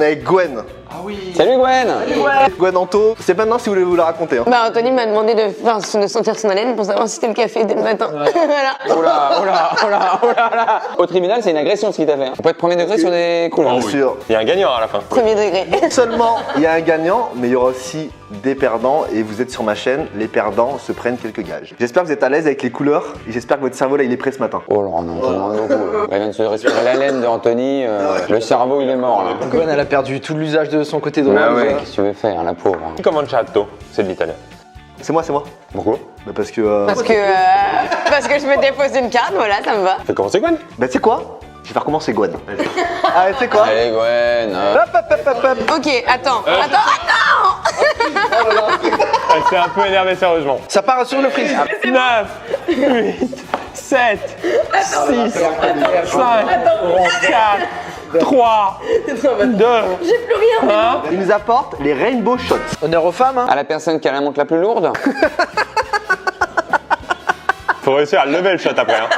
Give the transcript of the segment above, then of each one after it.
Avec Gwen. Ah oui. Salut Gwen. Gwen Anto, c'est maintenant si vous voulez vous la raconter. Hein. Bah Anthony m'a demandé de sentir son haleine pour savoir si c'était le café dès le matin. Voilà. Oh là, oh là, oh là, oh là là. Au tribunal, c'est une agression ce qu'il t'a fait. On peut être premier degré sur des couleurs. Bien sûr. Il y a un gagnant à la fin. Premier degré. Seulement, il y a un gagnant, mais il y aura aussi des perdants. Et vous êtes sur ma chaîne, les perdants se prennent quelques gages. J'espère que vous êtes à l'aise avec les couleurs et j'espère que votre cerveau là il est prêt ce matin. Oh là, non, ça demande beaucoup. Elle vient de se respirer la laine de Anthony. Le cerveau, il est mort là. Gwen, elle a perdu tout l'usage de son côté droit. Bah ouais, qu'est-ce que tu veux faire, la pauvre. Comanchato, c'est de l'italien. C'est moi. Pourquoi? Bah parce que. Parce que je me dépose une carte, voilà, ça me va. Fais commencer Gwen. Bah tu sais quoi? Je vais faire commencer Gwen. Allez, tu sais quoi? Allez Gwen. Ok, attends. Elle s'est un peu énervée sérieusement. Ça part sur le freeze. 9, 8, 7, 6, 5, 4, 3, 2, J'ai plus rien. 1. Il nous apporte les Rainbow Shots. Honneur aux femmes, hein. À la personne qui a la montre la plus lourde. Faut réussir à lever le shot après. Hein.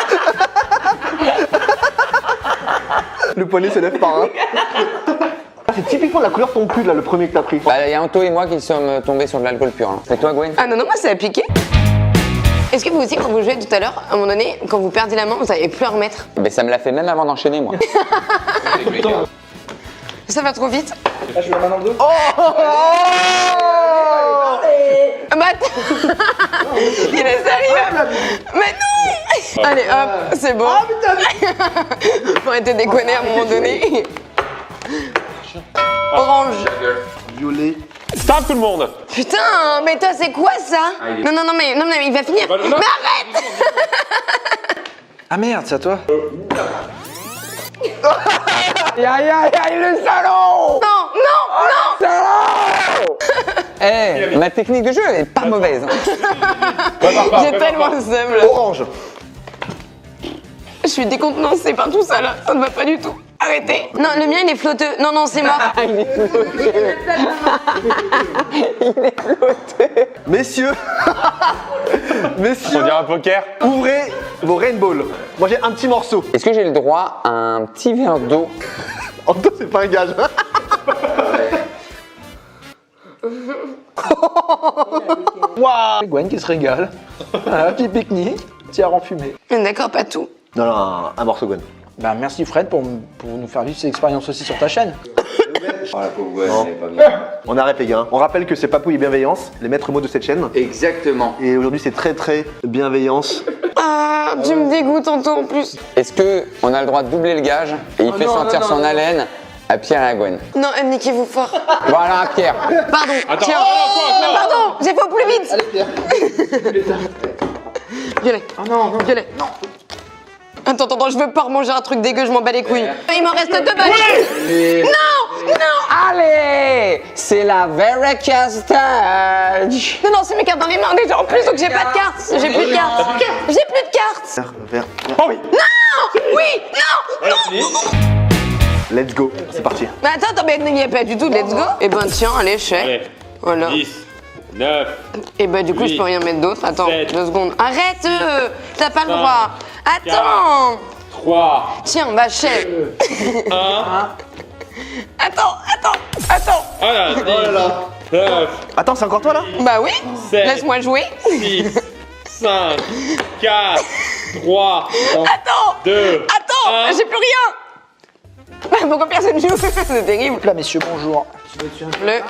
Le poignet se lève pas. Hein. C'est typiquement la couleur ton pull là, le premier que t'as pris. Bah, il y a Anto et moi qui sommes tombés sur de l'alcool pur. Là. C'est toi Gwen? Ah non, moi ça a piqué. Est-ce que vous aussi, quand vous jouez tout à l'heure, à un moment donné, quand vous perdiez la main, vous savez plus à remettre? Mais ça me l'a fait même avant d'enchaîner moi. Ça va trop vite. Là, je mets la main dans le dos. Bah, il est sérieux. Mais non. Allez, hop, c'est bon. Faut arrêter de déconner à un moment donné. Orange. Violet. Stop tout le monde. Putain, mais toi, c'est quoi ça? Non, mais il va finir. Mais arrête. Ah merde, c'est à toi. Aïe, le salaud! Non. Eh, ma technique de jeu elle est pas mauvaise. J'ai tellement le seum là. Orange. Je suis décontenancée par tout ça là. Ça ne va pas du tout. Arrêtez. Non, le mien il est flotteux. Non, c'est mort. Il est flotté. Il est flotté. Messieurs. On Messieurs. dirait un poker. Ouvrez vos Rainbow. Moi j'ai un petit morceau. Est-ce que j'ai le droit à un petit verre d'eau? Anto, c'est pas un gage. Waouh. Gwen qui se régale. Un petit pique-nique, petit hareng fumé. D'accord, pas tout. Non, un morceau Gwen. Bah merci Fred pour nous faire vivre cette expérience aussi sur ta chaîne. Oh la pauvre Gwen, Non. elle est pas bien. On arrête les gars. On rappelle que c'est Papouille et Bienveillance, les maîtres mots de cette chaîne. Exactement. Et aujourd'hui c'est très bienveillance. Ah, tu me dégoûtes en plus. Est-ce que on a le droit de doubler le gage et il fait sentir son haleine à Pierre et à Gwen? Non, niquez-vous fort. Bon alors à Pierre. Pardon. Attends, Tiens. attends. Pardon, j'ai fait au plus vite. Allez Pierre. Violet. Oh non. Violet. Non. Attends, je veux pas remanger un truc dégueu, je m'en bats les couilles. Il m'en reste 2 balles. Non. Allez, c'est la very stage. Non, c'est mes cartes dans les mains déjà en plus, donc j'ai pas de cartes. J'ai plus de cartes. J'ai plus de cartes. Vert. Oh oui. Oui, non. Let's go. C'est parti. Mais attends, mais il n'y a pas du tout de let's go. Eh ben tiens, allez, chèque. Allez. Voilà. 10, 9, Et bah du coup, je peux rien mettre d'autre. Attends, 7, 2 secondes. Arrête, t'as pas le 5, droit. Attends. 3, Tiens, bah chèque. 1. Attends. Oh là là. 9, Attends, c'est encore toi là? Bah oui. 7, Laisse-moi jouer. 6, 5, 4, 3, Attends. 2, Attends, j'ai plus rien. Pourquoi personne joue? C'est terrible. Là messieurs, bonjour. Bleu.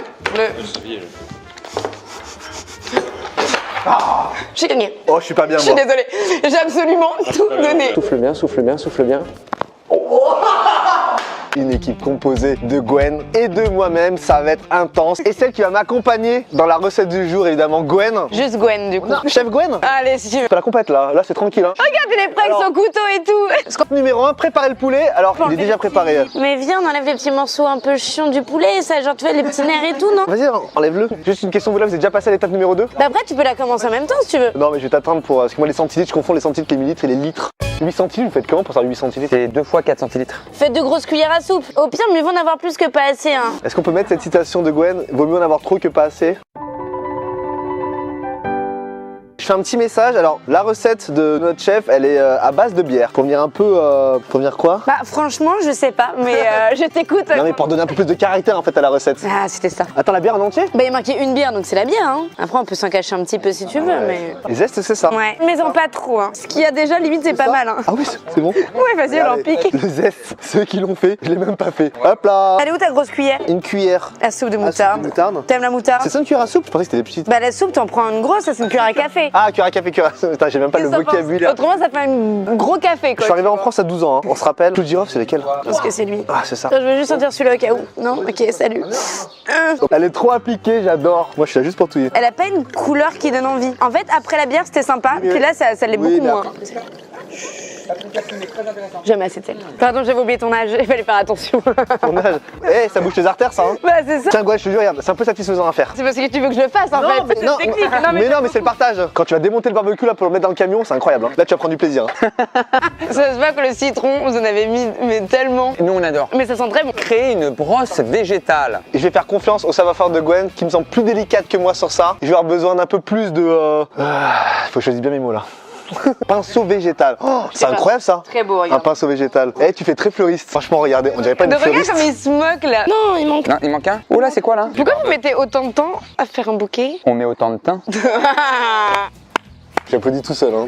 J'ai gagné. Oh, je suis pas bien Je suis moi. désolée. J'ai absolument tout donné. Souffle bien. Une équipe composée de Gwen et de moi-même, ça va être intense. Et celle qui va m'accompagner dans la recette du jour, évidemment, Gwen. Juste Gwen du coup. Chef Gwen? Allez, si tu veux. Fais la compète là, c'est tranquille. Hein. Regarde, il est prêt avec son couteau et tout. Scope numéro 1, préparez le poulet. Alors, il est déjà préparé. Mais viens, on enlève les petits morceaux un peu chiants du poulet, ça, genre tu vois, les petits nerfs et tout, non? Vas-y, enlève-le. Juste une question, vous là, vous êtes déjà passé à l'étape numéro 2? Bah après, tu peux la commencer en même temps si tu veux. Non, mais je vais t'attendre pour. Parce que moi, les centilitres, je confonds les centilitres, les millilitres et les litres. 8 centilitres, vous faites comment pour savoir 8 centilitres? C'est 2 fois 4 centilitres. Faites 2 grosses cuillères à soupe. Au pire, mieux vaut en avoir plus que pas assez, hein. Est-ce qu'on peut mettre cette citation de Gwen? Vaut mieux en avoir trop que pas assez? Je fais un petit message. Alors, la recette de notre chef, elle est à base de bière. Pour venir un peu. Pour venir quoi? Bah franchement, je sais pas, mais je t'écoute. Non, mais pour donner un peu plus de caractère en fait à la recette. Ah, c'était ça. Attends, la bière en entier? Bah il y a marqué une bière, donc c'est la bière. Hein. Après, on peut s'en cacher un petit peu si tu veux, mais. Les zestes, c'est ça. Ouais, mais en pas trop. Hein. Ce qu'il y a déjà, limite, c'est pas mal. Hein. Ah oui, c'est bon. Ouais, vas-y, on en Regardez, pique. Le zeste, ceux qui l'ont fait, je l'ai même pas fait. Hop là. Elle est où ta grosse cuillère? Une cuillère. La soupe de à soupe moutarde. de moutarde. T'aimes la moutarde? C'est ça une cuillère à soupe? Je pensais que c'était des petites. Bah la soupe, t'en prends une grosse, ça c'est une cuillère à café. Ah, cuillère à café, cuillère à soupe. Putain, j'ai même pas le Qu'est-ce que t'en penses? vocabulaire. Autrement, ça fait un gros café Je quoi. suis arrivé en France à 12 ans. Hein. On se rappelle. Clou de girofle, c'est lesquels? Je pense que c'est lui. Ah, c'est ça. Attends, je veux juste sentir celui-là au cas où. Non? Ok, salut. Elle est trop appliquée, j'adore. Moi, je suis là juste pour touiller. Elle a pas une couleur qui donne envie. En fait, après la bière, c'était sympa, Oui, puis là, ça l'est oui, beaucoup mais moins. Jamais assez de sel. Pardon, j'avais oublié ton âge, il fallait faire attention. Ton âge. Eh, ça bouge tes artères, ça. Hein. Bah, c'est ça. Tiens, Gwen, je te jure, regarde, c'est un peu satisfaisant à faire. C'est parce que tu veux que je le fasse en fait. C'est non, technique. mais non, mais c'est le partage. Quand tu vas démonter le barbecue là pour le mettre dans le camion, c'est incroyable. Hein. Là, tu vas prendre du plaisir. Hein. Ça se voit que le citron, vous en avez mis mais tellement. Nous, on adore. Mais ça sent très bon. Créer une brosse végétale. Et je vais faire confiance au savoir-faire de Gwen, qui me semble plus délicate que moi sur ça. Je vais avoir besoin d'un peu plus de. Faut que je choisisse bien mes mots là. Pinceau végétal. Oh, c'est incroyable ça. Très beau, Un regarde. pinceau végétal. Eh, tu fais très fleuriste. Franchement, regardez, on dirait pas une Regarde fleuriste. comme il se moque là. Non, il manque. Non, il manque un. Oh là, c'est quoi là? Pourquoi vous mettez autant de temps à faire un bouquet? On met autant de thym. J'applaudis tout seul. Hein.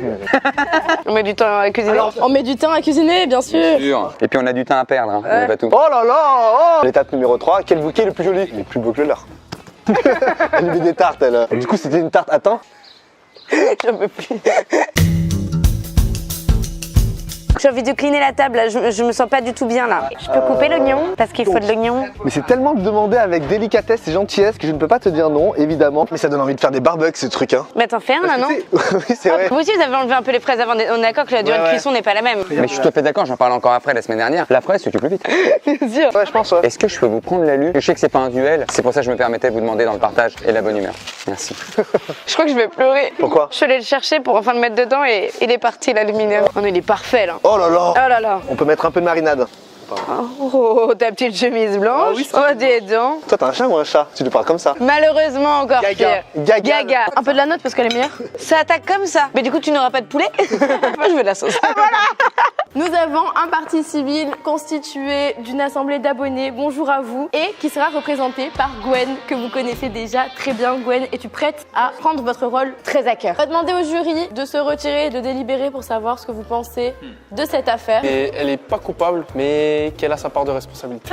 On met du temps à cuisiner. On met du temps à cuisiner, bien sûr. Et puis on a du thym à perdre, hein. On est pas tout. Oh là là oh. L'étape numéro 3, quel bouquet est le plus joli? Il est plus beau que le leur. Elle met des tartes, elle. Du coup, c'était une tarte à thym. J'en peux plus. J'ai envie de cleaner la table, là. Je me sens pas du tout bien là. Je peux couper l'oignon parce qu'il faut de l'oignon. Mais c'est tellement demandé avec délicatesse et gentillesse que je ne peux pas te dire non, évidemment. Mais ça donne envie de faire des barbecues, ce truc, hein. Mais t'en fais un là, non? Oui, c'est vrai. Vous aussi, vous avez enlevé un peu les fraises avant. On est d'accord que la durée de cuisson n'est pas la même. Mais je suis tout à fait d'accord, j'en parle encore après la semaine dernière. La fraise, tu plus vite. Bien sûr. Ouais, je pense, ouais. Est-ce que je peux vous prendre l'alu? Je sais que c'est pas un duel, c'est pour ça que je me permettais de vous demander dans le partage et la bonne humeur. Merci. Je crois que je vais pleurer. Pourquoi? Je suis allée le chercher pour enfin le mettre dedans et il est parti l'aluminium. Oh non, il est parfait là. Oh là là. Oh là là. On peut mettre un peu de marinade. Oh, ta petite chemise blanche. Oh, dis donc. Toi, t'as un chat ou un chat? Tu lui parles comme ça. Malheureusement, encore pire. Gaga. Un peu de la note parce qu'elle est meilleure. Ça attaque comme ça. Mais du coup, tu n'auras pas de poulet? Moi, je veux de la sauce. Nous avons un parti civil constitué d'une assemblée d'abonnés, bonjour à vous, et qui sera représenté par Gwen, que vous connaissez déjà très bien. Gwen, es-tu prête à prendre votre rôle très à cœur? On va demander au jury de se retirer et de délibérer pour savoir ce que vous pensez de cette affaire. Et elle est pas coupable, mais qu'elle a sa part de responsabilité.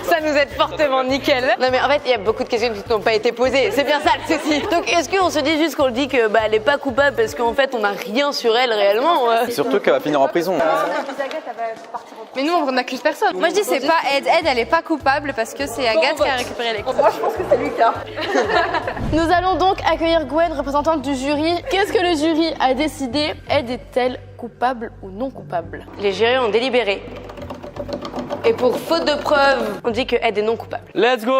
Ça nous aide fortement, nickel. Non mais en fait, il y a beaucoup de questions qui n'ont pas été posées. C'est bien ça le souci. Donc est-ce qu'on se dit juste qu'on dit que elle est pas coupable parce qu'en fait on n'a rien sur elle réellement? Surtout qu'elle va finir en prison. Mais nous, on n'accuse personne. Moi je dis c'est pas Ed, elle est pas coupable parce que c'est Agathe qui a récupéré les clés. Moi, je pense que c'est Lucas. Nous allons donc accueillir Gwen, représentante du jury. Qu'est-ce que le jury a décidé? Ed est-elle coupable ou non coupable? Les jurys ont délibéré. Et pour faute de preuve, on dit que Ed est non coupable. Let's go.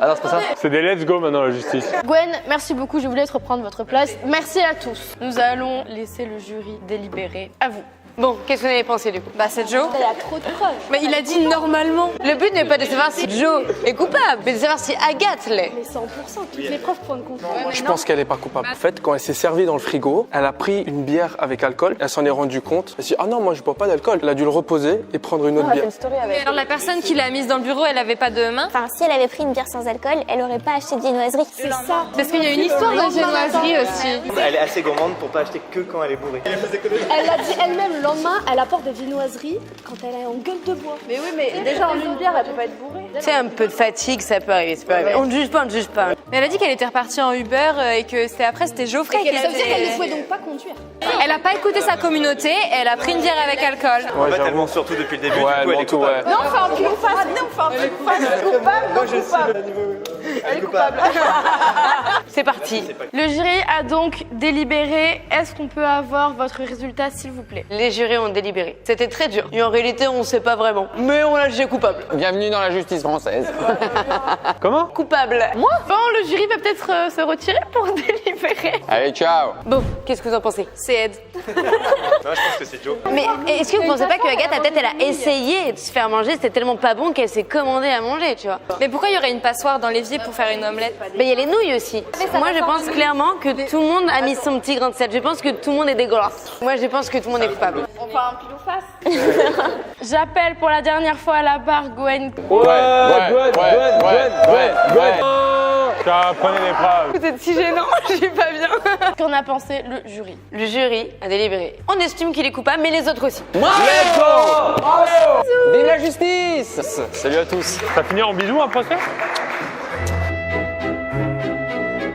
Alors c'est pas ça? C'est des let's go maintenant la justice. Gwen, merci beaucoup, je vous laisse reprendre votre place. Merci à tous. Nous allons laisser le jury délibérer. À vous. Bon, qu'est-ce que vous en avez pensé du coup? Bah c'est Joe. Il y a trop de preuves. Mais il a dit normalement. Le but n'est pas de savoir si Joe est coupable, mais de savoir si Agathe l'est. Mais 100%, toutes les preuves pointent contre. Moi je pense qu'elle est pas coupable. En fait, quand elle s'est servie dans le frigo, elle a pris une bière avec alcool, elle s'en est rendue compte. Elle s'est dit ah non, moi je bois pas d'alcool. Elle a dû le reposer et prendre une autre bière. Mais alors la personne qui l'a mise dans le bureau, elle avait pas de main. Enfin, si elle avait pris une bière sans alcool, elle aurait pas acheté de viennoiserie. C'est ça. Parce qu'il y a une histoire de génoiserie aussi. Elle est assez gourmande pour pas acheter que quand elle est bourrée. Elle l'a dit elle-même, le lendemain, elle apporte des viennoiseries quand elle est en gueule de bois. Mais oui, mais déjà en une bière, elle peut pas être bourrée. C'est un peu de fatigue, ça peut arriver, ça peut arriver. On ne juge pas, on ne juge pas. Mais elle a dit qu'elle était repartie en Uber et que c'était Geoffrey qui Ça veut dire qu'elle ne l'avait. pouvait donc pas conduire. Elle a pas écouté sa communauté, elle a pris une bière avec alcool. En fait, elle ment surtout depuis le début, du coup, elle est coupable. Non, enfin, pile ou face. Non, enfin, pile ou face. Coupable, non coupable. Elle est coupable. C'est parti. Le jury a donc délibéré. Est-ce qu'on peut avoir votre résultat, s'il vous plaît? Les jurys ont délibéré. C'était très dur. Et en réalité, on ne sait pas vraiment. Mais on l'a jugé coupable. Bienvenue dans la justice française. Comment? Coupable. Moi? Bon, le jury va peut-être se retirer pour délibérer. préféré. Allez, ciao. Bon, qu'est-ce que vous en pensez? C'est Ed. Non, je pense que c'est Joe. Mais est-ce que vous pensez pas que Agathe, peut-être, elle a essayé de se faire manger, c'était tellement pas bon qu'elle s'est commandée à manger, tu vois? Mais pourquoi il y aurait une passoire dans l'évier pour faire une omelette? Mais il y a les nouilles aussi. Moi, je pense clairement que tout le monde a mis son petit grain de sel. Je pense que tout le monde est dégueulasse. Moi, je pense que tout le monde est coupable. On fait un pile ou face. J'appelle pour la dernière fois à la barre Gwen. Prenez l'épreuve. Vous êtes si gênant, je suis pas bien. Qu'en a pensé le jury? Le jury a délibéré. On estime qu'il est coupable, mais les autres aussi. Vive la justice. Ça finit en bisous après ça?